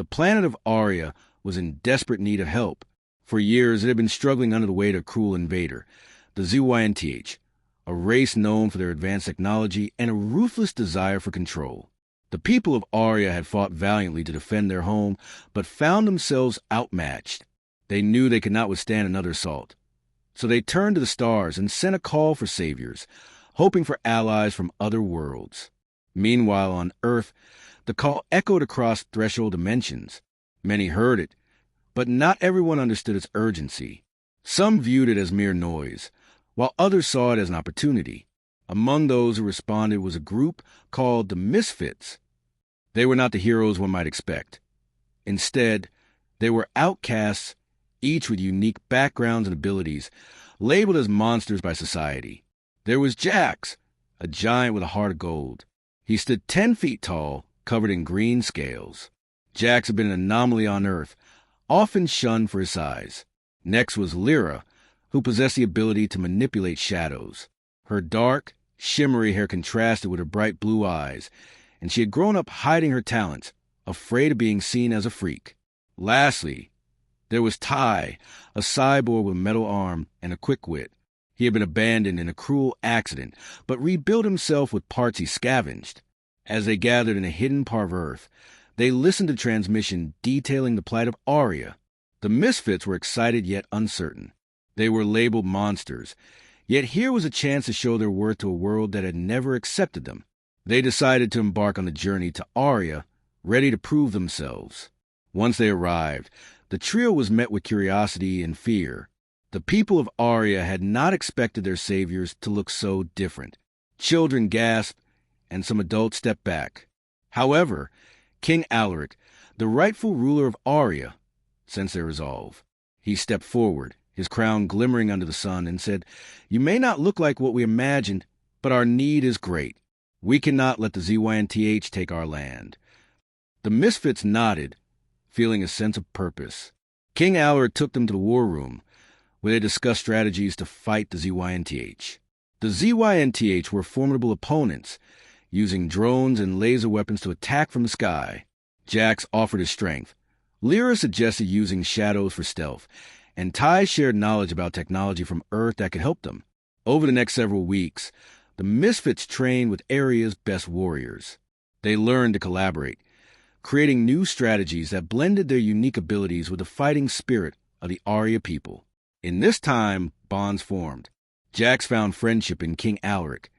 The planet of Aria was in desperate need of help. For years, it had been struggling under the weight of a cruel invader, the ZYNTH, a race known for their advanced technology and a ruthless desire for control. The people of Aria had fought valiantly to defend their home, but found themselves outmatched. They knew they could not withstand another assault. So they turned to the stars and sent a call for saviors, hoping for allies from other worlds. Meanwhile, on Earth, the call echoed across threshold dimensions. Many heard it, but not everyone understood its urgency. Some viewed it as mere noise, while others saw it as an opportunity. Among those who responded was a group called the Misfits. They were not the heroes one might expect. Instead, they were outcasts, each with unique backgrounds and abilities, labeled as monsters by society. There was Jax, a giant with a heart of gold. He stood 10 feet tall, covered in green scales. Jax had been an anomaly on Earth, often shunned for his size. Next was Lyra, who possessed the ability to manipulate shadows. Her dark, shimmery hair contrasted with her bright blue eyes, and she had grown up hiding her talents, afraid of being seen as a freak. Lastly, there was Ty, a cyborg with a metal arm and a quick wit. He had been abandoned in a cruel accident, but rebuilt himself with parts he scavenged. As they gathered in a hidden part of Earth, they listened to transmission detailing the plight of Aria. The Misfits were excited yet uncertain. They were labeled monsters, yet here was a chance to show their worth to a world that had never accepted them. They decided to embark on the journey to Aria, ready to prove themselves. Once they arrived, the trio was met with curiosity and fear. The people of Aria had not expected their saviors to look so different. Children gasped, and some adults stepped back. However, King Alaric, the rightful ruler of Aria, sensed their resolve. He stepped forward, his crown glimmering under the sun, and said, "You may not look like what we imagined, but our need is great. We cannot let the ZYNTH take our land." The Misfits nodded, feeling a sense of purpose. King Alaric took them to the war room, where they discussed strategies to fight the ZYNTH. The ZYNTH were formidable opponents, using drones and laser weapons to attack from the sky. Jax offered his strength. Lyra suggested using shadows for stealth, and Ty shared knowledge about technology from Earth that could help them. Over the next several weeks, the Misfits trained with Aria's best warriors. They learned to collaborate, creating new strategies that blended their unique abilities with the fighting spirit of the Aria people. In this time, bonds formed. Jax found friendship in King Alaric,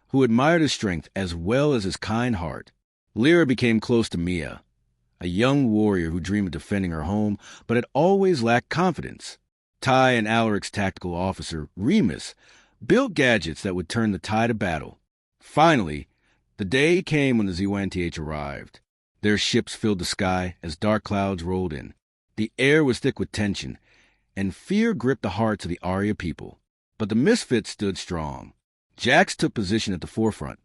who admired his strength as well as his kind heart. Lyra became close to Mia, a young warrior who dreamed of defending her home, but had always lacked confidence. Ty and Alaric's tactical officer, Remus, built gadgets that would turn the tide of battle. Finally, the day came when the ZYNTH arrived. Their ships filled the sky as dark clouds rolled in. The air was thick with tension, and fear gripped the hearts of the Aria people. But the Misfits stood strong. Jax took position at the forefront,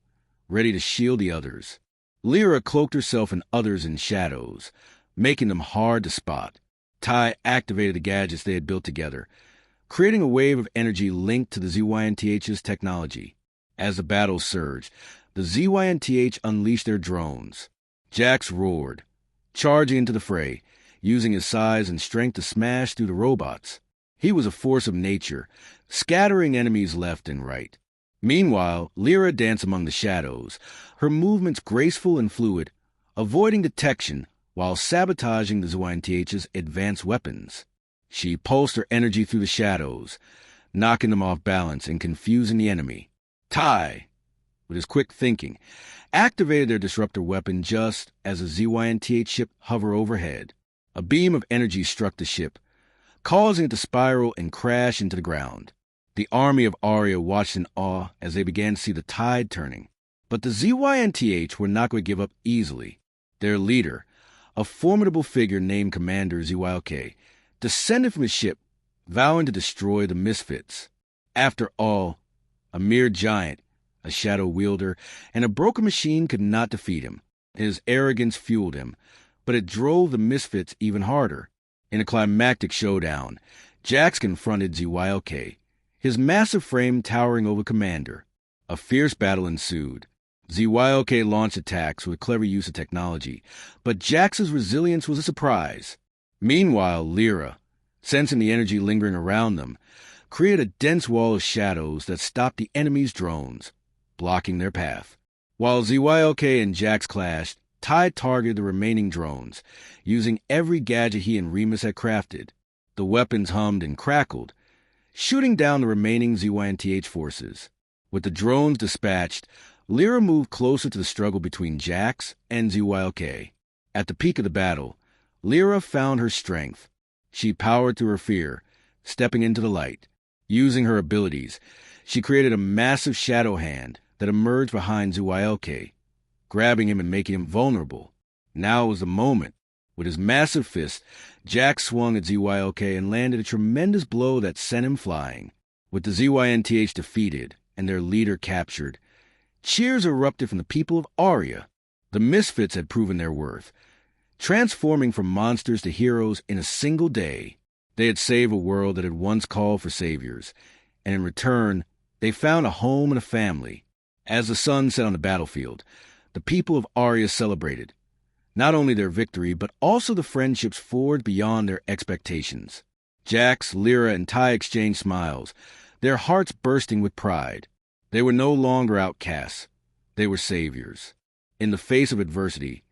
ready to shield the others. Lyra cloaked herself and others in shadows, making them hard to spot. Ty activated the gadgets they had built together, creating a wave of energy linked to the ZYNTH's technology. As the battle surged, the ZYNTH unleashed their drones. Jax roared, charging into the fray, using his size and strength to smash through the robots. He was a force of nature, scattering enemies left and right. Meanwhile, Lyra danced among the shadows, her movements graceful and fluid, avoiding detection while sabotaging the ZYNTH's advanced weapons. She pulsed her energy through the shadows, knocking them off balance and confusing the enemy. Ty, with his quick thinking, activated their disruptor weapon just as the ZYNTH ship hovered overhead. A beam of energy struck the ship, causing it to spiral and crash into the ground. The army of Aria watched in awe as they began to see the tide turning. But the ZYNTH were not going to give up easily. Their leader, a formidable figure named Commander ZYLK, descended from his ship, vowing to destroy the Misfits. After all, a mere giant, a shadow wielder, and a broken machine could not defeat him. His arrogance fueled him, but it drove the Misfits even harder. In a climactic showdown, Jax confronted ZYLK, his massive frame towering over Commander. A fierce battle ensued. ZYOK launched attacks with clever use of technology, but Jax's resilience was a surprise. Meanwhile, Lyra, sensing the energy lingering around them, created a dense wall of shadows that stopped the enemy's drones, blocking their path. While ZYOK and Jax clashed, Ty targeted the remaining drones, using every gadget he and Remus had crafted. The weapons hummed and crackled, shooting down the remaining ZYNTH forces. With the drones dispatched, Lyra moved closer to the struggle between Jax and ZYOK. At the peak of the battle, Lyra found her strength. She powered through her fear, stepping into the light. Using her abilities, she created a massive shadow hand that emerged behind ZYOK, grabbing him and making him vulnerable. Now was the moment. With his massive fist, Jax swung at ZYOK and landed a tremendous blow that sent him flying. With the ZYNTH defeated and their leader captured, cheers erupted from the people of Aria. The Misfits had proven their worth, transforming from monsters to heroes in a single day. They had saved a world that had once called for saviors, and in return, they found a home and a family. As the sun set on the battlefield, the people of Aria celebrated, not only their victory, but also the friendships forged beyond their expectations. Jax, Lyra, and Ty exchanged smiles, their hearts bursting with pride. They were no longer outcasts. They were saviors. In the face of adversity,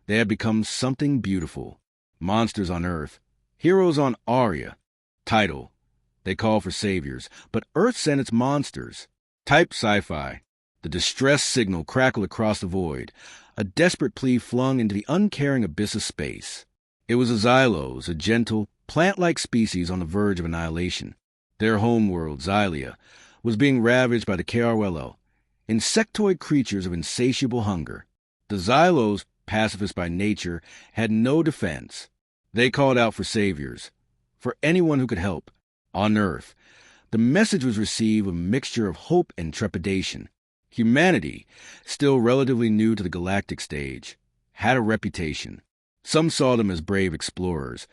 they had become something beautiful. Monsters on Earth, heroes on Aria. Title: they call for saviors, but Earth sent its monsters. Type: sci-fi. The distress signal crackled across the void, a desperate plea flung into the uncaring abyss of space. It was the Xylos, a gentle, plant-like species on the verge of annihilation. Their homeworld, Xylia, was being ravaged by the KRLL, insectoid creatures of insatiable hunger. The Xylos, pacifists by nature, had no defense. They called out for saviors, for anyone who could help. On Earth, the message was received with a mixture of hope and trepidation. Humanity, still relatively new to the galactic stage, had a reputation. Some saw them as brave explorers,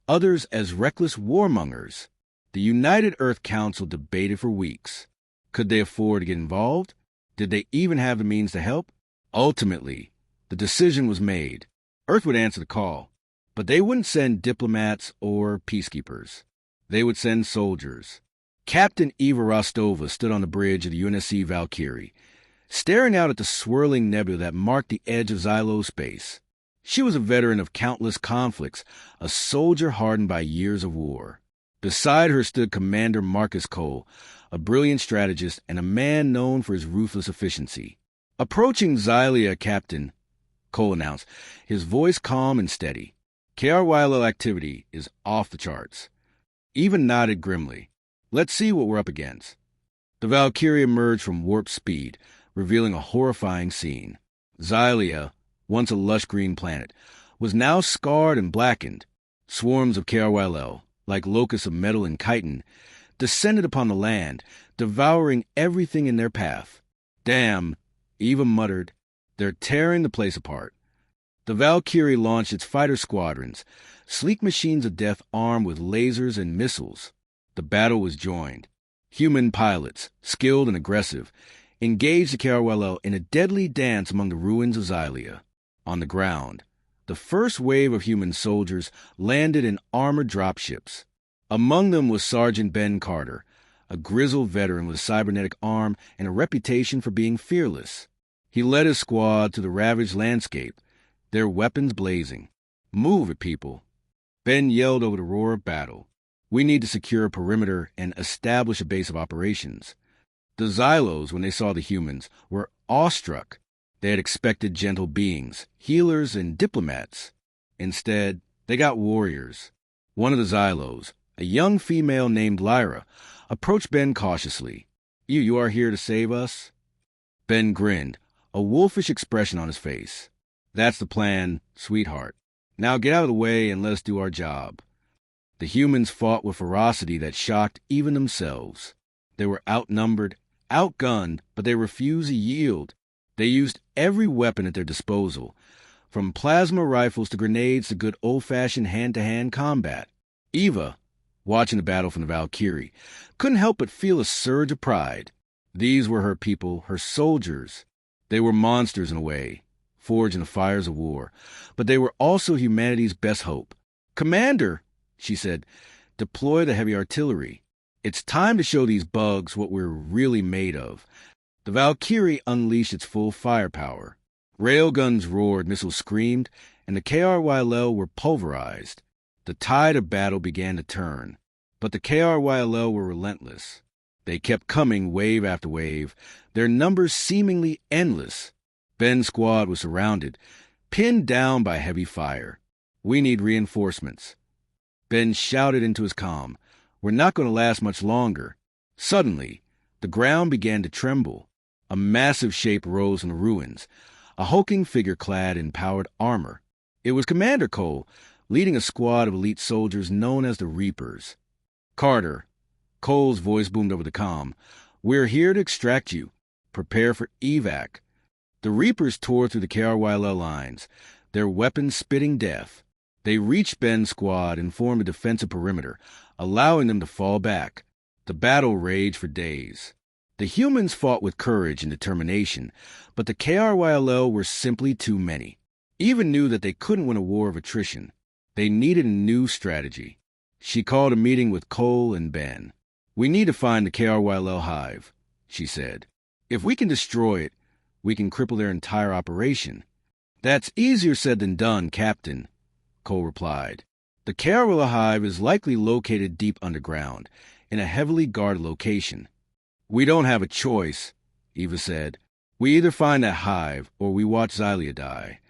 others as reckless warmongers. The United Earth Council debated for weeks. Could they afford to get involved? Did they even have the means to help? Ultimately, the decision was made. Earth would answer the call, but they wouldn't send diplomats or peacekeepers. They would send soldiers. Captain Eva Rostova stood on the bridge of the UNSC Valkyrie, staring out at the swirling nebula that marked the edge of Xylo space. She was a veteran of countless conflicts, a soldier hardened by years of war. Beside her stood Commander Marcus Cole, a brilliant strategist and a man known for his ruthless efficiency. Approaching Xylia, Captain, Cole announced, his voice calm and steady. KRYL activity is off the charts. Eva nodded grimly. Let's see what we're up against. The Valkyrie emerged from warp speed, revealing a horrifying scene. Xylia, once a lush green planet, was now scarred and blackened. Swarms of KRYL, like locusts of metal and chitin, descended upon the land, devouring everything in their path. Damn, Eva muttered. They're tearing the place apart. The Valkyrie launched its fighter squadrons, sleek machines of death armed with lasers and missiles. The battle was joined. Human pilots, skilled and aggressive, engaged the KRLL in a deadly dance among the ruins of Xylia. On the ground, the first wave of human soldiers landed in armored dropships. Among them was Sergeant Ben Carter, a grizzled veteran with a cybernetic arm and a reputation for being fearless. He led his squad to the ravaged landscape, their weapons blazing. Move it, people. Ben yelled over the roar of battle. We need to secure a perimeter and establish a base of operations. The Xylos, when they saw the humans, were awestruck. They had expected gentle beings, healers, and diplomats. Instead, they got warriors. One of the Xylos, a young female named Lyra, approached Ben cautiously. You are here to save us? Ben grinned, a wolfish expression on his face. That's the plan, sweetheart. Now get out of the way and let us do our job. The humans fought with ferocity that shocked even themselves. They were outnumbered, outgunned, but they refused to yield. They used every weapon at their disposal, from plasma rifles to grenades to good old-fashioned hand-to-hand combat. Eva, watching the battle from the Valkyrie, couldn't help but feel a surge of pride. These were her people, her soldiers. They were monsters in a way, forged in the fires of war, but they were also humanity's best hope. "Commander," she said, "deploy the heavy artillery. It's time to show these bugs what we're really made of." The Valkyrie unleashed its full firepower. Railguns roared, missiles screamed, and the KRYLL were pulverized. The tide of battle began to turn, but the KRYLL were relentless. They kept coming wave after wave, their numbers seemingly endless. Ben's squad was surrounded, pinned down by heavy fire. "We need reinforcements." Ben shouted into his comm, "We're not going to last much longer." Suddenly, the ground began to tremble. A massive shape rose in the ruins, a hulking figure clad in powered armor. It was Commander Cole, leading a squad of elite soldiers known as the Reapers. "Carter," Cole's voice boomed over the comm, "we're here to extract you. Prepare for evac." The Reapers tore through the KRYL lines, their weapons spitting death. They reached Ben's squad and formed a defensive perimeter, allowing them to fall back. The battle raged for days. The humans fought with courage and determination, but the KRYL were simply too many. Eva knew that they couldn't win a war of attrition. They needed a new strategy. She called a meeting with Cole and Ben. "We need to find the KRYL hive," she said. "If we can destroy it, we can cripple their entire operation." "That's easier said than done, Captain," Cole replied. "The KRYL hive is likely located deep underground, in a heavily guarded location." "We don't have a choice," Eva said. "We either find that hive, or we watch Xylia die."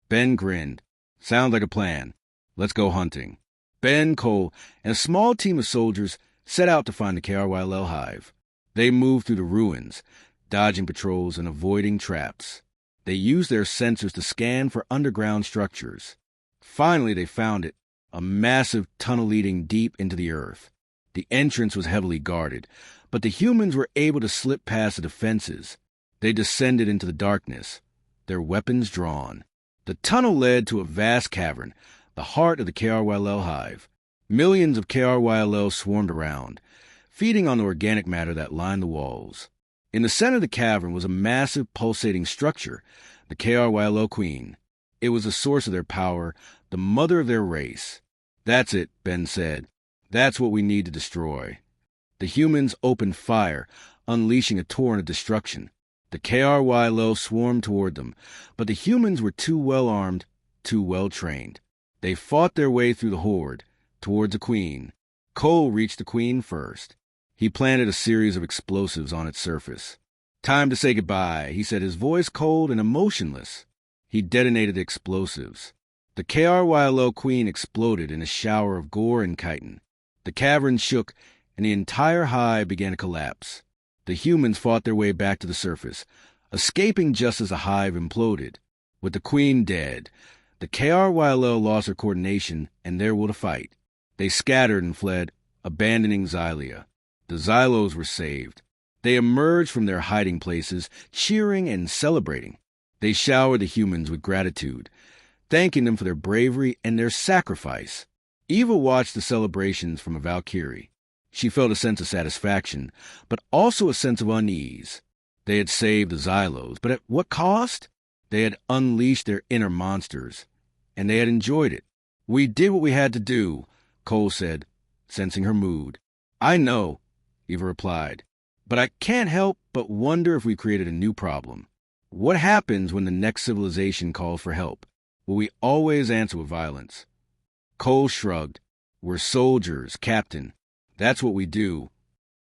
Ben grinned. "Sounds like a plan. Let's go hunting." Ben, Cole, and a small team of soldiers set out to find the KRYL hive. They moved through the ruins, dodging patrols and avoiding traps. They used their sensors to scan for underground structures. Finally, they found it, a massive tunnel leading deep into the earth. The entrance was heavily guarded, but the humans were able to slip past the defenses. They descended into the darkness, their weapons drawn. The tunnel led to a vast cavern, the heart of the KRYL hive. Millions of KRYL swarmed around, feeding on the organic matter that lined the walls. In the center of the cavern was a massive pulsating structure, the KRYL Queen. It was the source of their power, the mother of their race. "That's it," Ben said. "That's what we need to destroy." The humans opened fire, unleashing a torrent of destruction. The KRYL swarmed toward them, but the humans were too well armed, too well trained. They fought their way through the horde, towards the Queen. Cole reached the Queen first. He planted a series of explosives on its surface. "Time to say goodbye," he said, his voice cold and emotionless. He detonated the explosives. The KRYL Queen exploded in a shower of gore and chitin. The cavern shook, and the entire hive began to collapse. The humans fought their way back to the surface, escaping just as the hive imploded. With the Queen dead, the KRYL lost their coordination and their will to fight. They scattered and fled, abandoning Xylia. The Xylos were saved. They emerged from their hiding places, cheering and celebrating. They showered the humans with gratitude, thanking them for their bravery and their sacrifice. Eva watched the celebrations from a Valkyrie. She felt a sense of satisfaction, but also a sense of unease. They had saved the Xylos, but at what cost? They had unleashed their inner monsters, and they had enjoyed it. "We did what we had to do," Cole said, sensing her mood. "I know," Eva replied, "but I can't help but wonder if we created a new problem. What happens when the next civilization calls for help? Will we always answer with violence?" Cole shrugged. "We're soldiers, Captain. That's what we do."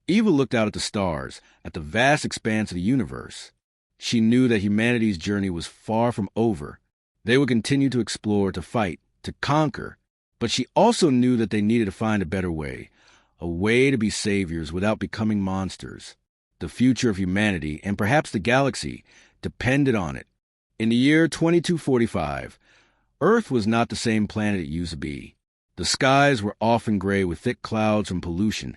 Eva looked out at the stars, at the vast expanse of the universe. She knew that humanity's journey was far from over. They would continue to explore, to fight, to conquer. But she also knew that they needed to find a better way, a way to be saviors without becoming monsters. The future of humanity, and perhaps the galaxy, depended on it. In the year 2245, Earth was not the same planet it used to be. The skies were often gray with thick clouds from pollution,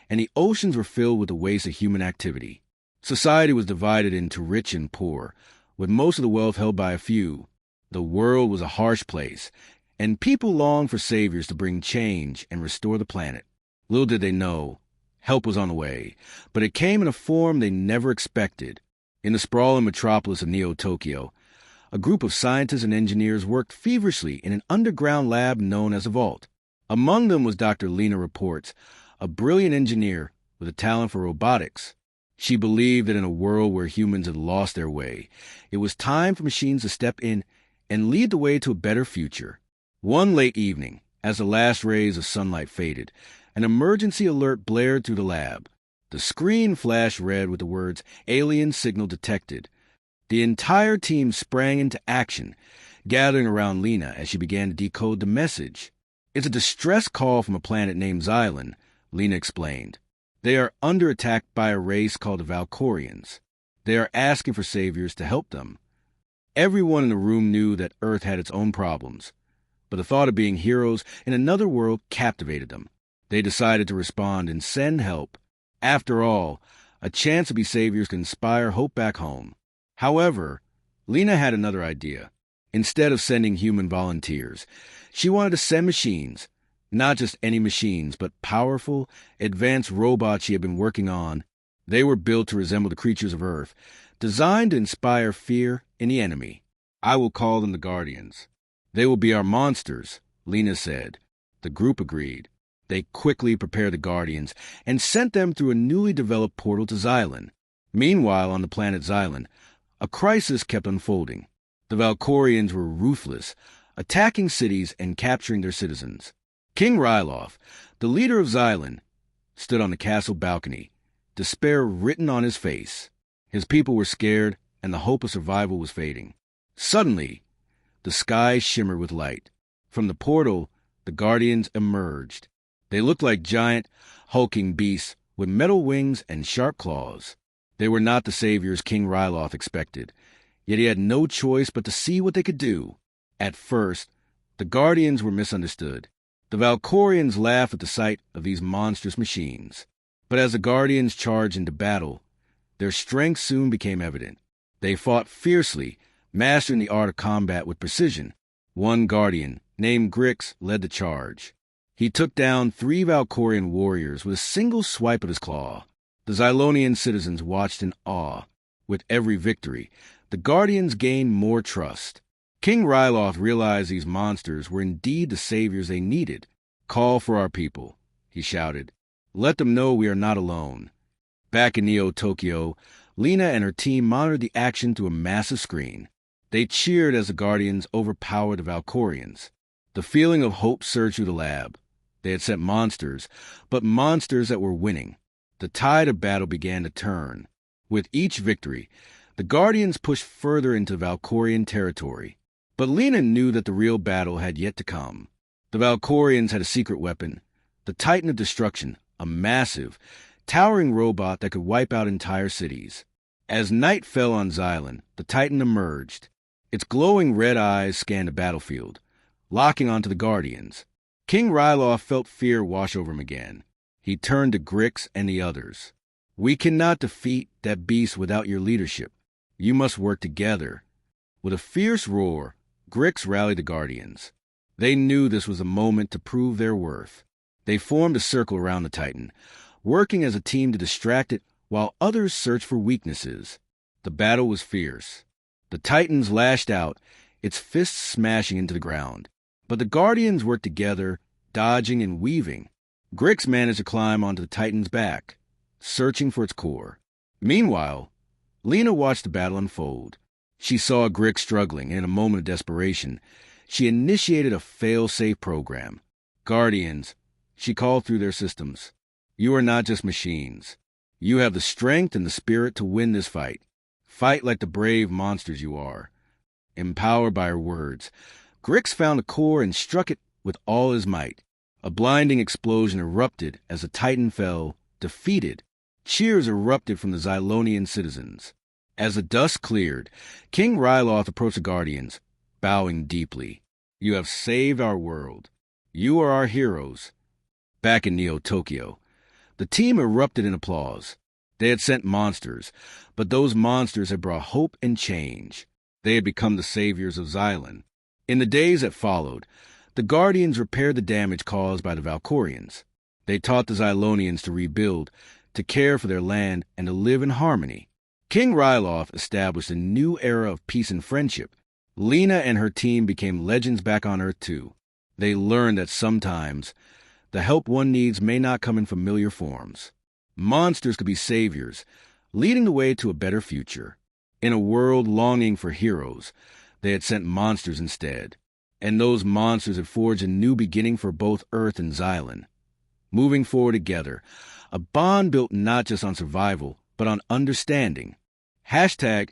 and the oceans were filled with the waste of human activity. Society was divided into rich and poor, with most of the wealth held by a few. The world was a harsh place, and people longed for saviors to bring change and restore the planet. Little did they know, help was on the way, but it came in a form they never expected. In the sprawling metropolis of Neo-Tokyo, a group of scientists and engineers worked feverishly in an underground lab known as a vault. Among them was Dr. Lena Reports, a brilliant engineer with a talent for robotics. She believed that in a world where humans had lost their way, it was time for machines to step in and lead the way to a better future. One late evening, as the last rays of sunlight faded, an emergency alert blared through the lab. The screen flashed red with the words, "Alien signal detected." The entire team sprang into action, gathering around Lena as she began to decode the message. "It's a distress call from a planet named Xylan," Lena explained. "They are under attack by a race called the Valkorians. They are asking for saviors to help them." Everyone in the room knew that Earth had its own problems, but the thought of being heroes in another world captivated them. They decided to respond and send help. After all, a chance to be saviors can inspire hope back home. However, Lena had another idea. Instead of sending human volunteers, she wanted to send machines. Not just any machines, but powerful, advanced robots she had been working on. They were built to resemble the creatures of Earth, designed to inspire fear in the enemy. "I will call them the Guardians. They will be our monsters," Lena said. The group agreed. They quickly prepared the Guardians and sent them through a newly developed portal to Xylan. Meanwhile, on the planet Xylan, a crisis kept unfolding. The Valkorians were ruthless, attacking cities and capturing their citizens. King Ryloth, the leader of Xylan, stood on the castle balcony, despair written on his face. His people were scared, and the hope of survival was fading. Suddenly, the sky shimmered with light. From the portal, the Guardians emerged. They looked like giant, hulking beasts with metal wings and sharp claws. They were not the saviors King Ryloth expected, yet he had no choice but to see what they could do. At first, the Guardians were misunderstood. The Valkorians laughed at the sight of these monstrous machines. But as the Guardians charged into battle, their strength soon became evident. They fought fiercely, mastering the art of combat with precision. One Guardian, named Grix, led the charge. He took down 3 Valkorian warriors with a single swipe of his claw. The Xylonian citizens watched in awe. With every victory, the Guardians gained more trust. King Ryloth realized these monsters were indeed the saviors they needed. "Call for our people," he shouted. "Let them know we are not alone." Back in Neo-Tokyo, Lena and her team monitored the action through a massive screen. They cheered as the Guardians overpowered the Valkorians. The feeling of hope surged through the lab. They had sent monsters, but monsters that were winning. The tide of battle began to turn. With each victory, the Guardians pushed further into Valkorian territory. But Lena knew that the real battle had yet to come. The Valkorians had a secret weapon, the Titan of Destruction, a massive, towering robot that could wipe out entire cities. As night fell on Xylan, the Titan emerged. Its glowing red eyes scanned the battlefield, locking onto the Guardians. King Ryloth felt fear wash over him again. He turned to Grix and the others. "We cannot defeat that beast without your leadership. You must work together." With a fierce roar, Grix rallied the Guardians. They knew this was a moment to prove their worth. They formed a circle around the Titan, working as a team to distract it while others searched for weaknesses. The battle was fierce. The Titans lashed out, its fists smashing into the ground. But the Guardians worked together, dodging and weaving. Grix managed to climb onto the Titan's back, searching for its core. Meanwhile, Lena watched the battle unfold. She saw Grix struggling, and in a moment of desperation, she initiated a fail-safe program. "Guardians," she called through their systems. "You are not just machines. You have the strength and the spirit to win this fight. Fight like the brave monsters you are." Empowered by her words, Grix found the core and struck it with all his might. A blinding explosion erupted as the Titan fell, defeated. Cheers erupted from the Xylonian citizens. As the dust cleared, King Ryloth approached the Guardians, bowing deeply. "You have saved our world. You are our heroes." Back in Neo-Tokyo, the team erupted in applause. They had sent monsters, but those monsters had brought hope and change. They had become the saviors of Xylan. In the days that followed, the Guardians repaired the damage caused by the Valkorians. They taught the Xylonians to rebuild, to care for their land, and to live in harmony. King Ryloth established a new era of peace and friendship. Lena and her team became legends back on Earth, too. They learned that sometimes the help one needs may not come in familiar forms. Monsters could be saviors, leading the way to a better future. In a world longing for heroes, they had sent monsters instead. And those monsters had forged a new beginning for both Earth and Xylan. Moving forward together, a bond built not just on survival, but on understanding. Hashtag,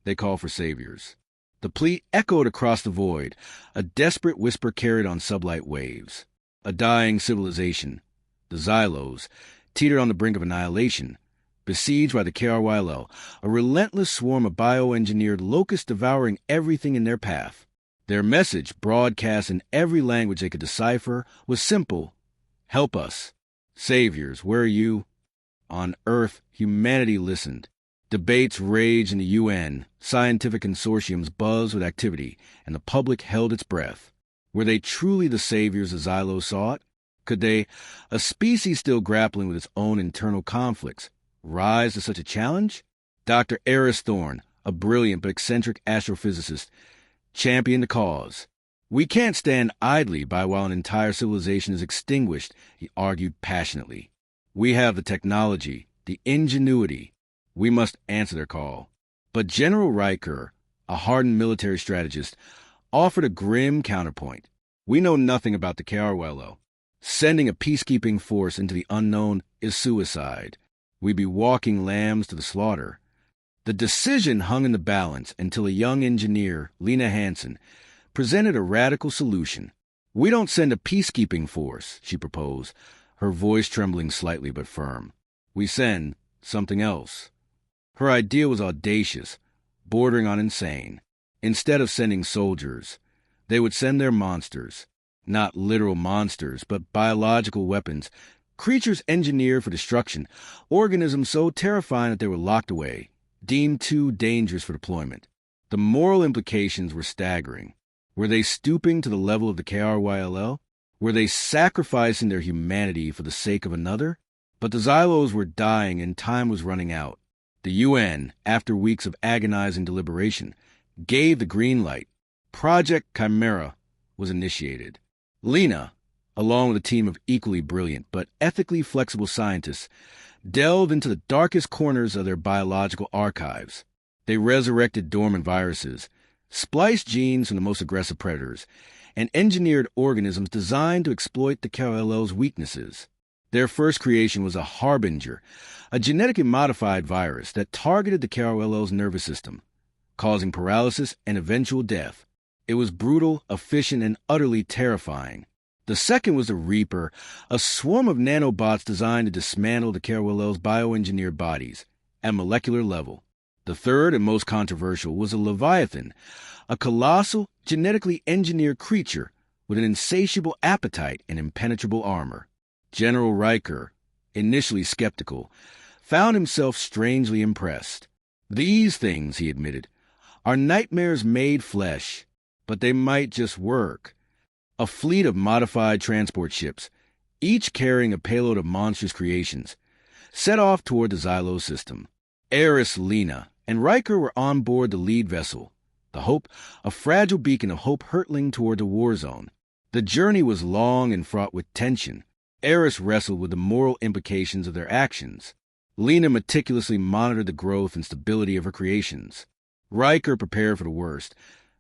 they call for saviors. The plea echoed across the void, a desperate whisper carried on sublight waves. A dying civilization, the Xylos, teetered on the brink of annihilation, besieged by the KRYLL, a relentless swarm of bioengineered locusts devouring everything in their path. Their message, broadcast in every language they could decipher, was simple. Help us. Saviors, where are you? On Earth, humanity listened. Debates raged in the UN, scientific consortiums buzzed with activity, and the public held its breath. Were they truly the saviors the Xylos sought? Could they, a species still grappling with its own internal conflicts, rise to such a challenge? Dr. Eris Thorne, a brilliant but eccentric astrophysicist, championed the cause. We can't stand idly by while an entire civilization is extinguished, he argued passionately. We have the technology, the ingenuity. We must answer their call. But General Riker, a hardened military strategist, offered a grim counterpoint. We know nothing about the KRYLL. Sending a peacekeeping force into the unknown is suicide. We'd be walking lambs to the slaughter. The decision hung in the balance until a young engineer, Lena Hansen, presented a radical solution. We don't send a peacekeeping force, she proposed, her voice trembling slightly but firm. We send something else. Her idea was audacious, bordering on insane. Instead of sending soldiers, they would send their monsters. Not literal monsters, but biological weapons, creatures engineered for destruction, organisms so terrifying that they were locked away, deemed too dangerous for deployment. The moral implications were staggering. Were they stooping to the level of the KRYLL? Were they sacrificing their humanity for the sake of another? But the Xylos were dying and time was running out. The UN, after weeks of agonizing deliberation, gave the green light. Project Chimera was initiated. Lena, along with a team of equally brilliant but ethically flexible scientists, delved into the darkest corners of their biological archives. They resurrected dormant viruses, spliced genes from the most aggressive predators, and engineered organisms designed to exploit the KRLL's weaknesses. Their first creation was a Harbinger, a genetically modified virus that targeted the KRLL's nervous system, causing paralysis and eventual death. It was brutal, efficient, and utterly terrifying. The second was the Reaper, a swarm of nanobots designed to dismantle the KRLL's bioengineered bodies at molecular level. The third and most controversial was a Leviathan, a colossal, genetically engineered creature with an insatiable appetite and impenetrable armor. General Riker, initially skeptical, found himself strangely impressed. These things, he admitted, are nightmares made flesh, but they might just work. A fleet of modified transport ships, each carrying a payload of monstrous creations, set off toward the Xylos system. Eris, Lena, and Riker were on board the lead vessel, the Hope, a fragile beacon of hope hurtling toward the war zone. The journey was long and fraught with tension. Eris wrestled with the moral implications of their actions. Lena meticulously monitored the growth and stability of her creations. Riker prepared for the worst,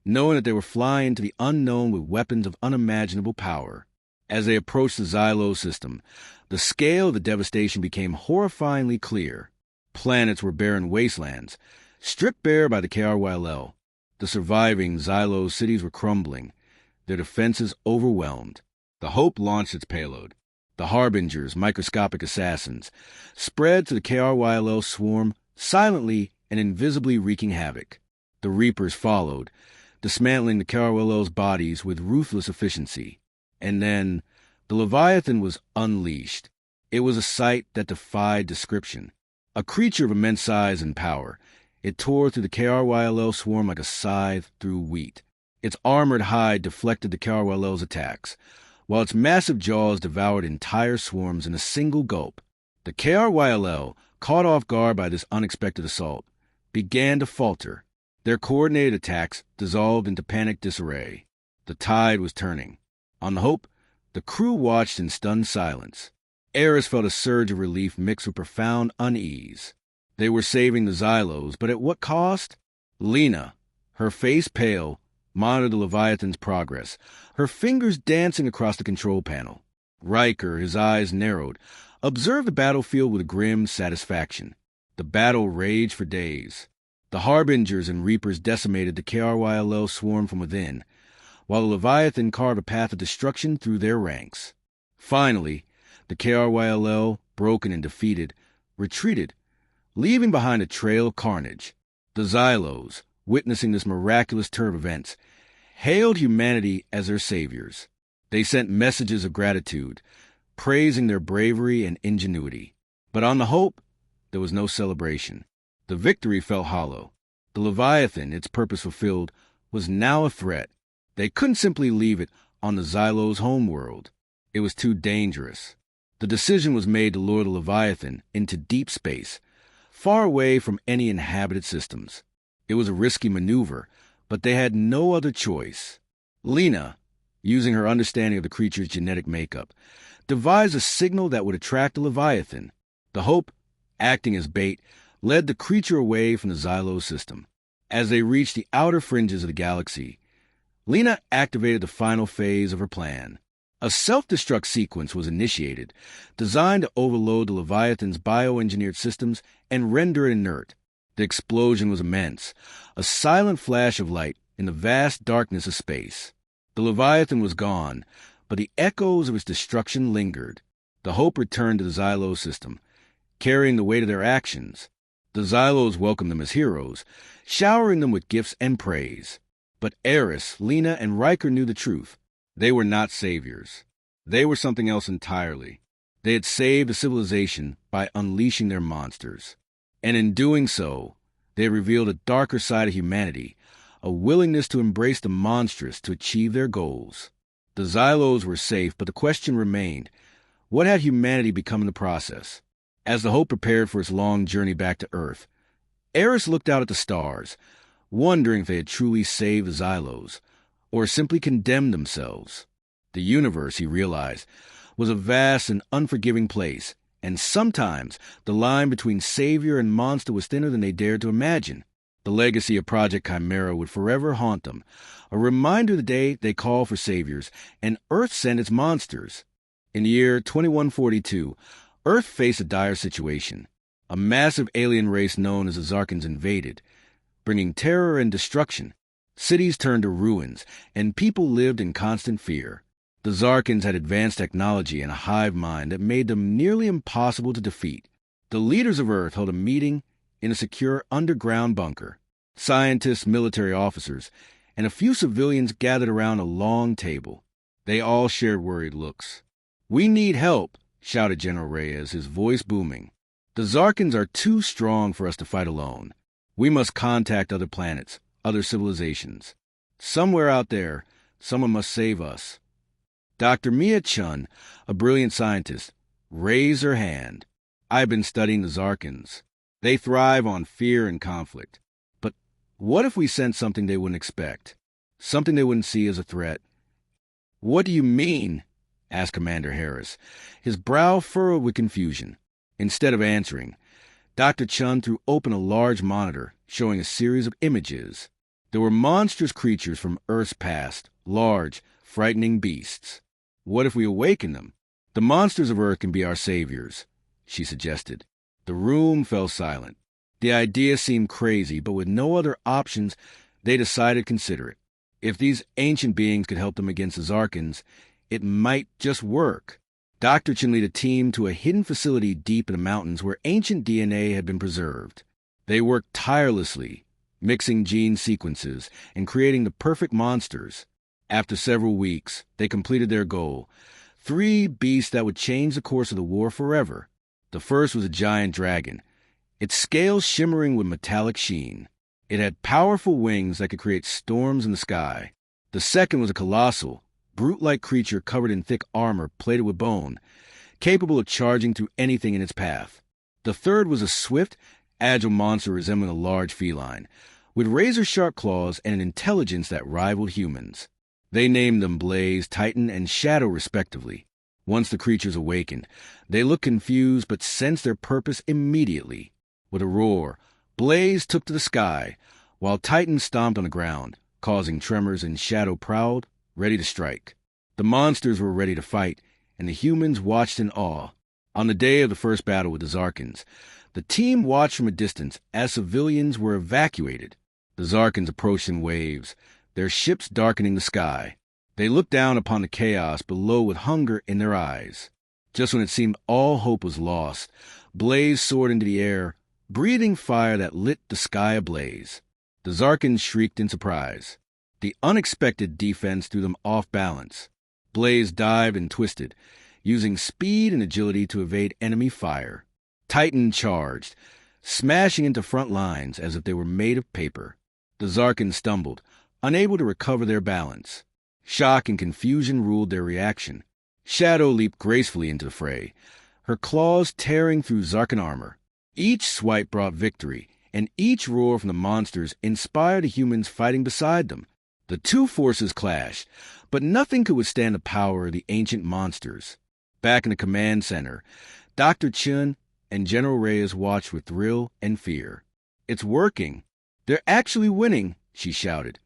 knowing that they were flying into the unknown with weapons of unimaginable power. As they approached the Xylos system, the scale of the devastation became horrifyingly clear. Planets were barren wastelands, stripped bare by the KRYLL. The surviving Xylos cities were crumbling, their defenses overwhelmed. The Hope launched its payload. The Harbingers, microscopic assassins, spread to the KRYLL swarm, silently and invisibly wreaking havoc. The Reapers followed, dismantling the KRYLL's bodies with ruthless efficiency. And then, the Leviathan was unleashed. It was a sight that defied description. A creature of immense size and power, it tore through the KRYLL swarm like a scythe through wheat. Its armored hide deflected the KRYLL's attacks, while its massive jaws devoured entire swarms in a single gulp. The KRYLL, caught off guard by this unexpected assault, began to falter. Their coordinated attacks dissolved into panicked disarray. The tide was turning. On the Hope, the crew watched in stunned silence. Eris felt a surge of relief mixed with profound unease. They were saving the Xylos, but at what cost? Lena, her face pale, monitored the Leviathan's progress, her fingers dancing across the control panel. Riker, his eyes narrowed, observed the battlefield with grim satisfaction. The battle raged for days. The Harbingers and Reapers decimated the KRYLL swarm from within, while the Leviathan carved a path of destruction through their ranks. Finally, the KRYLL, broken and defeated, retreated, leaving behind a trail of carnage. The Xylos, witnessing this miraculous turn of events, hailed humanity as their saviors. They sent messages of gratitude, praising their bravery and ingenuity. But on the Hope, there was no celebration. The victory felt hollow. The Leviathan, its purpose fulfilled, was now a threat. They couldn't simply leave it on the Xylos' homeworld. It was too dangerous. The decision was made to lure the Leviathan into deep space, far away from any inhabited systems. It was a risky maneuver, but they had no other choice. Lena, using her understanding of the creature's genetic makeup, devised a signal that would attract the Leviathan. The Hope, acting as bait, led the creature away from the Xylos system. As they reached the outer fringes of the galaxy, Lena activated the final phase of her plan. A self-destruct sequence was initiated, designed to overload the Leviathan's bioengineered systems and render it inert. The explosion was immense, a silent flash of light in the vast darkness of space. The Leviathan was gone, but the echoes of its destruction lingered. The Hope returned to the Xylos system, carrying the weight of their actions. The Xylos welcomed them as heroes, showering them with gifts and praise. But Eris, Lena, and Riker knew the truth. They were not saviors. They were something else entirely. They had saved a civilization by unleashing their monsters. And in doing so, they had revealed a darker side of humanity, a willingness to embrace the monstrous to achieve their goals. The Xylos were safe, but the question remained, what had humanity become in the process? As the Hope prepared for its long journey back to Earth, Eris looked out at the stars, wondering if they had truly saved the Xylos, or simply condemned themselves. The universe, he realized, was a vast and unforgiving place, and sometimes the line between savior and monster was thinner than they dared to imagine. The legacy of Project Chimera would forever haunt them, a reminder of the day they called for saviors, and Earth sent its monsters. In the year 2142, Earth faced a dire situation. A massive alien race known as the Zarkans invaded, bringing terror and destruction. Cities turned to ruins, and people lived in constant fear. The Zarkans had advanced technology and a hive mind that made them nearly impossible to defeat. The leaders of Earth held a meeting in a secure underground bunker. Scientists, military officers, and a few civilians gathered around a long table. They all shared worried looks. "We need help," shouted General Reyes, his voice booming. "The Zarkans are too strong for us to fight alone. We must contact other planets, other civilizations. Somewhere out there, someone must save us." Dr. Mia Chun, a brilliant scientist, raised her hand. "I've been studying the Zarkans. They thrive on fear and conflict. But what if we sent something they wouldn't expect? Something they wouldn't see as a threat?" "What do you mean?" asked Commander Harris, his brow furrowed with confusion. Instead of answering, Dr. Chun threw open a large monitor showing a series of images. There were monstrous creatures from Earth's past, large, frightening beasts. "What if we awaken them? The monsters of Earth can be our saviors," she suggested. The room fell silent. The idea seemed crazy, but with no other options, they decided to consider it. If these ancient beings could help them against the Zarkans, it might just work. Dr. Chun led a team to a hidden facility deep in the mountains where ancient DNA had been preserved. They worked tirelessly, mixing gene sequences and creating the perfect monsters. After several weeks, they completed their goal, 3 beasts that would change the course of the war forever. The first was a giant dragon, its scales shimmering with metallic sheen. It had powerful wings that could create storms in the sky. The second was a colossal, brute-like creature covered in thick armor plated with bone, capable of charging through anything in its path. The third was a swift, agile monster resembling a large feline, with razor-sharp claws and an intelligence that rivaled humans. They named them Blaze, Titan, and Shadow respectively. Once the creatures awakened, they looked confused but sensed their purpose immediately. With a roar, Blaze took to the sky, while Titan stomped on the ground, causing tremors, and Shadow prowled, ready to strike. The monsters were ready to fight, and the humans watched in awe. On the day of the first battle with the Zarkans, the team watched from a distance as civilians were evacuated. The Zarkans approached in waves, their ships darkening the sky. They looked down upon the chaos below with hunger in their eyes. Just when it seemed all hope was lost, Blaze soared into the air, breathing fire that lit the sky ablaze. The Zarkans shrieked in surprise. The unexpected defense threw them off balance. Blaze dived and twisted, using speed and agility to evade enemy fire. Titan charged, smashing into front lines as if they were made of paper. The Zarkans stumbled, unable to recover their balance. Shock and confusion ruled their reaction. Shadow leaped gracefully into the fray, her claws tearing through Zarkan armor. Each swipe brought victory, and each roar from the monsters inspired the humans fighting beside them. The two forces clashed, but nothing could withstand the power of the ancient monsters. Back in the command center, Dr. Chun and General Reyes watched with thrill and fear. "It's working. They're actually winning," she shouted,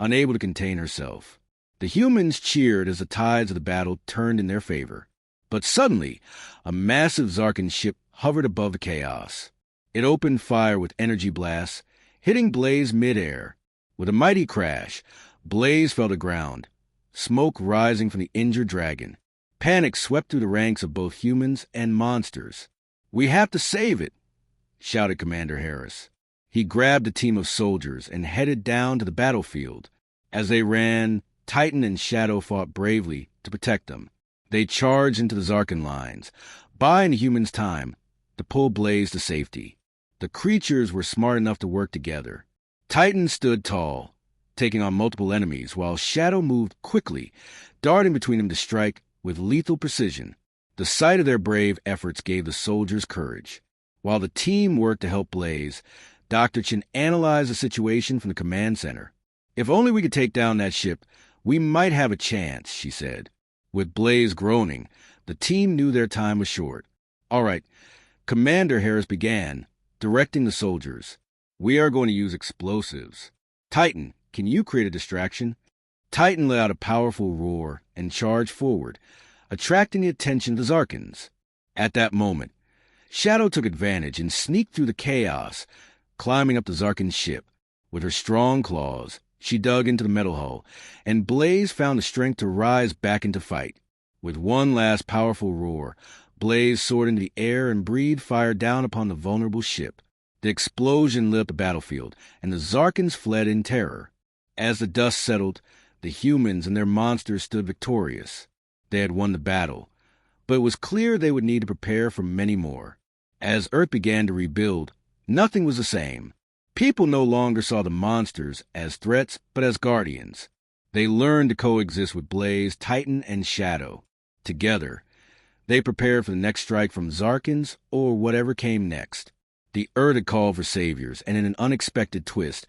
unable to contain herself. The humans cheered as the tides of the battle turned in their favor. But suddenly, a massive Zarkan ship hovered above the chaos. It opened fire with energy blasts, hitting Blaze midair. With a mighty crash, Blaze fell to ground, smoke rising from the injured dragon. Panic swept through the ranks of both humans and monsters. "We have to save it," shouted Commander Harris. He grabbed a team of soldiers and headed down to the battlefield. As they ran, Titan and Shadow fought bravely to protect them. They charged into the Zarkan lines, buying the humans time to pull Blaze to safety. The creatures were smart enough to work together. Titan stood tall, taking on multiple enemies, while Shadow moved quickly, darting between them to strike with lethal precision. The sight of their brave efforts gave the soldiers courage. While the team worked to help Blaze, Dr. Chen analyzed the situation from the command center. "If only we could take down that ship, we might have a chance," she said. With Blaze groaning, the team knew their time was short. "All right," Commander Harris began, directing the soldiers. "We are going to use explosives. Titan, can you create a distraction?" Titan let out a powerful roar and charged forward, attracting the attention of the Zarkans. At that moment, Shadow took advantage and sneaked through the chaos, climbing up the Zarkan ship. With her strong claws, she dug into the metal hull, and Blaze found the strength to rise back into fight. With one last powerful roar, Blaze soared into the air and breathed fire down upon the vulnerable ship. The explosion lit up the battlefield, and the Zarkans fled in terror. As the dust settled, the humans and their monsters stood victorious. They had won the battle, but it was clear they would need to prepare for many more. As Earth began to rebuild, nothing was the same. People no longer saw the monsters as threats, but as guardians. They learned to coexist with Blaze, Titan, and Shadow. Together, they prepared for the next strike from Zarkans or whatever came next. The Earth had called for saviors, and in an unexpected twist,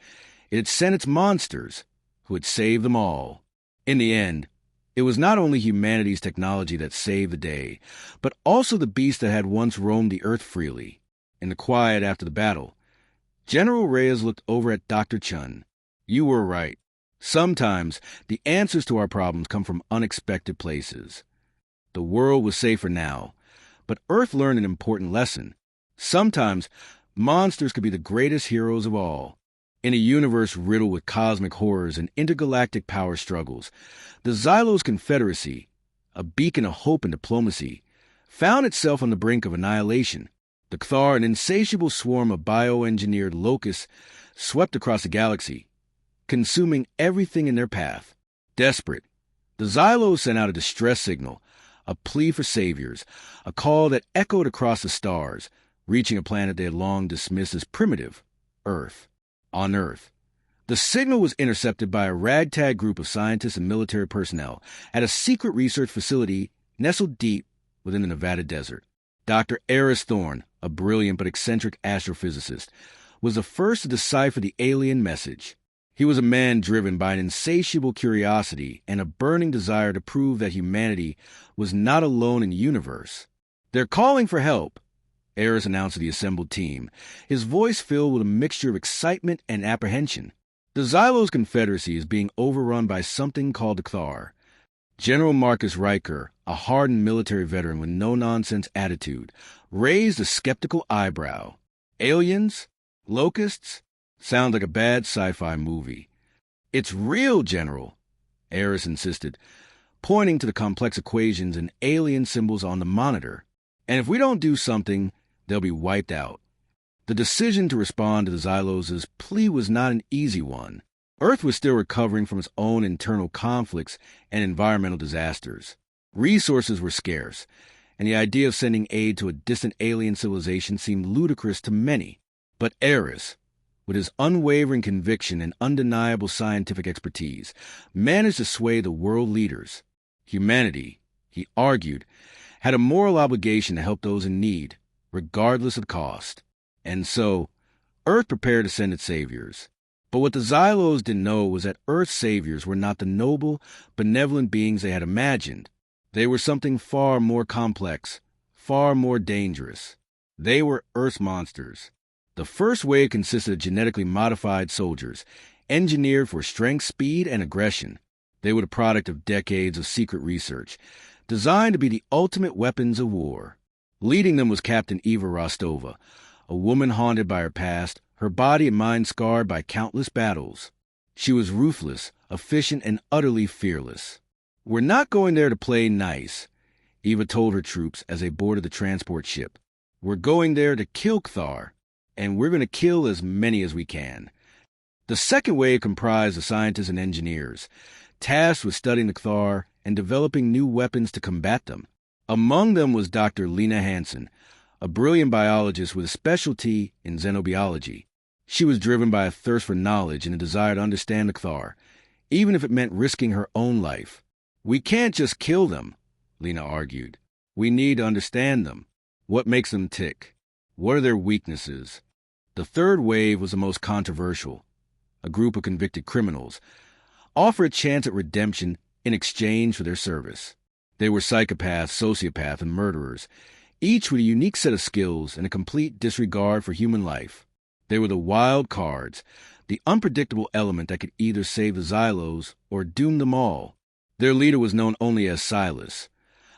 it had sent its monsters, who had saved them all. In the end, it was not only humanity's technology that saved the day, but also the beasts that had once roamed the Earth freely. In the quiet after the battle, General Reyes looked over at Dr. Chun. "You were right. Sometimes the answers to our problems come from unexpected places." The world was safer now, but Earth learned an important lesson. Sometimes monsters could be the greatest heroes of all. In a universe riddled with cosmic horrors and intergalactic power struggles, the Xylos Confederacy, a beacon of hope and diplomacy, found itself on the brink of annihilation. The Cthar, an insatiable swarm of bioengineered locusts, swept across the galaxy, consuming everything in their path. Desperate, the Xylos sent out a distress signal, a plea for saviors, a call that echoed across the stars, reaching a planet they had long dismissed as primitive, Earth. On Earth, the signal was intercepted by a ragtag group of scientists and military personnel at a secret research facility nestled deep within the Nevada desert. Dr. Eris Thorne, a brilliant but eccentric astrophysicist, was the first to decipher the alien message. He was a man driven by an insatiable curiosity and a burning desire to prove that humanity was not alone in the universe. "They're calling for help," Eris announced to the assembled team, his voice filled with a mixture of excitement and apprehension. "The Xylos Confederacy is being overrun by something called the Cthar." General Marcus Riker, a hardened military veteran with no-nonsense attitude, raised a skeptical eyebrow. "Aliens? Locusts? Sounds like a bad sci-fi movie." "It's real, General," Eris insisted, pointing to the complex equations and alien symbols on the monitor. "And if we don't do something, they'll be wiped out." The decision to respond to the Xylos' plea was not an easy one. Earth was still recovering from its own internal conflicts and environmental disasters. Resources were scarce, and the idea of sending aid to a distant alien civilization seemed ludicrous to many. But Eris, with his unwavering conviction and undeniable scientific expertise, managed to sway the world leaders. Humanity, he argued, had a moral obligation to help those in need, regardless of the cost. And so, Earth prepared to send its saviors. But what the Xylos didn't know was that Earth's saviors were not the noble, benevolent beings they had imagined. They were something far more complex, far more dangerous. They were Earth's monsters. The first wave consisted of genetically modified soldiers, engineered for strength, speed, and aggression. They were the product of decades of secret research, designed to be the ultimate weapons of war. Leading them was Captain Eva Rostova, a woman haunted by her past, her body and mind scarred by countless battles. She was ruthless, efficient, and utterly fearless. "We're not going there to play nice," Eva told her troops as they boarded the transport ship. "We're going there to kill Cthar, and we're going to kill as many as we can." The second wave comprised of scientists and engineers, tasked with studying the Cthar and developing new weapons to combat them. Among them was Dr. Lena Hansen, a brilliant biologist with a specialty in xenobiology. She was driven by a thirst for knowledge and a desire to understand the Cthar, even if it meant risking her own life. "We can't just kill them," Lena argued. "We need to understand them. What makes them tick? What are their weaknesses?" The third wave was the most controversial. A group of convicted criminals offered a chance at redemption in exchange for their service. They were psychopaths, sociopaths, and murderers, each with a unique set of skills and a complete disregard for human life. They were the wild cards, the unpredictable element that could either save the Xylos or doom them all. Their leader was known only as Silas,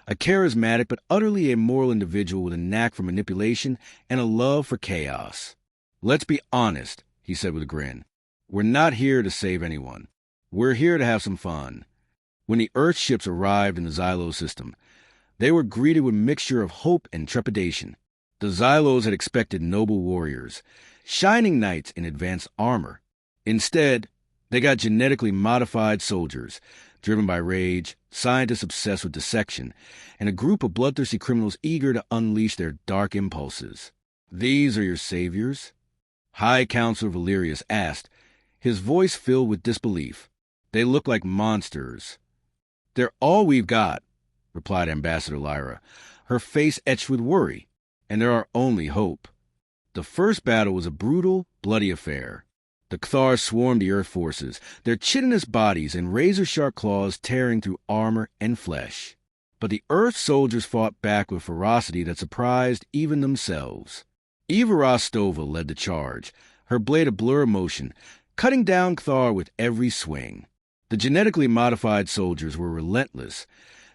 a charismatic but utterly immoral individual with a knack for manipulation and a love for chaos. "Let's be honest," he said with a grin. "We're not here to save anyone. We're here to have some fun." When the Earth ships arrived in the Xylos system, they were greeted with a mixture of hope and trepidation. The Xylos had expected noble warriors, shining knights in advanced armor. Instead, they got genetically modified soldiers, driven by rage, scientists obsessed with dissection, and a group of bloodthirsty criminals eager to unleash their dark impulses. "These are your saviors?" High Counselor Valerius asked, his voice filled with disbelief. "They look like monsters." "They're all we've got," replied Ambassador Lyra, her face etched with worry, "and they're our only hope." The first battle was a brutal, bloody affair. The Cthar swarmed the Earth forces, their chitinous bodies and razor-sharp claws tearing through armor and flesh. But the Earth soldiers fought back with ferocity that surprised even themselves. Eva Rostova led the charge, her blade a blur of motion, cutting down Cthar with every swing. The genetically modified soldiers were relentless,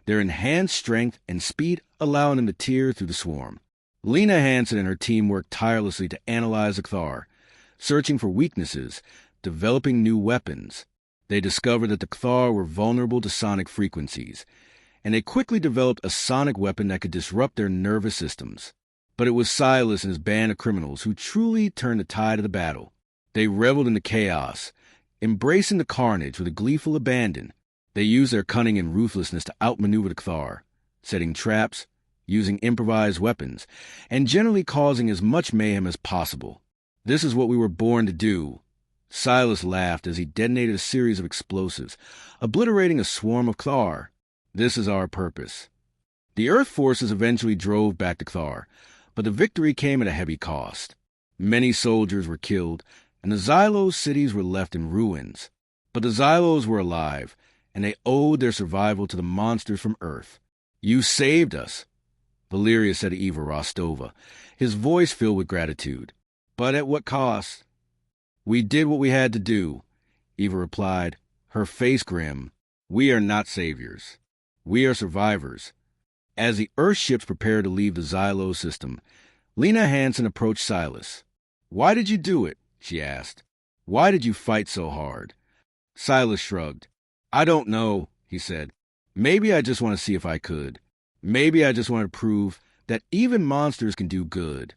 their enhanced strength and speed allowing them to tear through the swarm. Lena Hansen and her team worked tirelessly to analyze the Cthar, searching for weaknesses, developing new weapons. They discovered that the Cthar were vulnerable to sonic frequencies, and they quickly developed a sonic weapon that could disrupt their nervous systems. But it was Silas and his band of criminals who truly turned the tide of the battle. They reveled in the chaos, embracing the carnage with a gleeful abandon. They used their cunning and ruthlessness to outmaneuver the Cthar, setting traps, using improvised weapons, and generally causing as much mayhem as possible. "This is what we were born to do." Silas laughed as he detonated a series of explosives, obliterating a swarm of Cthar. "This is our purpose." The Earth forces eventually drove back the Cthar, But the victory came at a heavy cost. Many soldiers were killed, and the Xylos cities were left in ruins. But the Xylos were alive, and they owed their survival to the monsters from Earth. "You saved us," Valeria said to Eva Rostova, his voice filled with gratitude. "But at what cost?" "We did what we had to do," Eva replied, her face grim. "We are not saviors. We are survivors." As the Earth ships prepared to leave the Xylos system, Lena Hansen approached Silas. "Why did you do it?" she asked. "Why did you fight so hard?" Silas shrugged. "I don't know," he said. "Maybe I just want to see if I could. Maybe I just want to prove that even monsters can do good."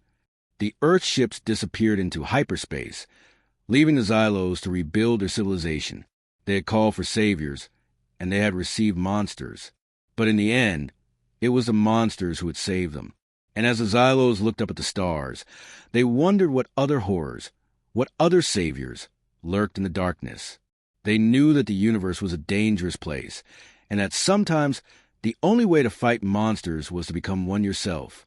The Earth ships disappeared into hyperspace, leaving the Xylos to rebuild their civilization. They had called for saviors, and they had received monsters. But in the end, it was the monsters who had saved them. And as the Xylos looked up at the stars, they wondered what other horrors, what other saviors, lurked in the darkness. They knew that the universe was a dangerous place, and that sometimes the only way to fight monsters was to become one yourself.